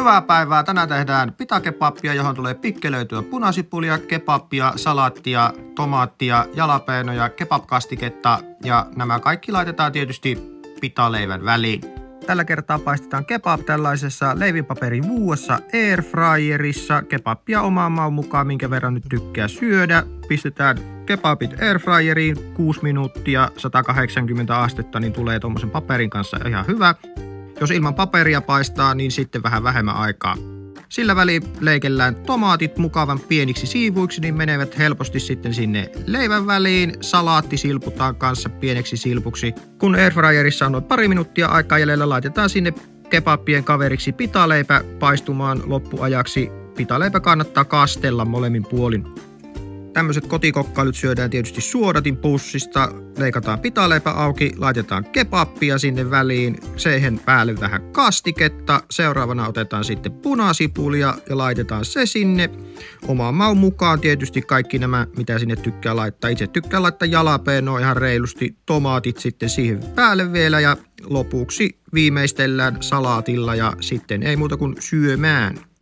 Hyvää päivää. Tänään tehdään pitakebappia, johon tulee pikkelöityä punasipulia, kebappia, salaattia, tomaattia, jalapeenoja, kebabkastiketta ja nämä kaikki laitetaan tietysti pitaleivän väliin. Tällä kertaa paistetaan kebab tällaisessa leivinpaperin vuuossa airfryerissa. Kebabia omaan maun mukaan, minkä verran nyt tykkää syödä. Pistetään kebabit airfryeriin 6 minuuttia 180 astetta, niin tulee tommosen paperin kanssa ihan hyvä. Jos ilman paperia paistaa, niin sitten vähän vähemmän aikaa. Sillä väliin leikellään tomaatit mukavan pieniksi siivuiksi, niin menevät helposti sitten sinne leivän väliin. Salaatti silputaan kanssa pieneksi silpuksi. Kun airfryerissa on noin pari minuuttia aikaa jäljellä, laitetaan sinne kebabien kaveriksi pitaleipä paistumaan loppuajaksi. Pitaleipä kannattaa kastella molemmin puolin. Tämmöiset kotikokkailut syödään tietysti suodatinpussista. Leikataan pitaleipä auki, laitetaan kebappia sinne väliin, siihen päälle vähän kastiketta. Seuraavana otetaan sitten punasipulia ja laitetaan se sinne. Omaan maun mukaan tietysti kaikki nämä, mitä sinne tykkää laittaa. Itse tykkään laittaa jalapeenoa ihan reilusti, tomaatit sitten siihen päälle vielä ja lopuksi viimeistellään salaatilla ja sitten ei muuta kuin syömään.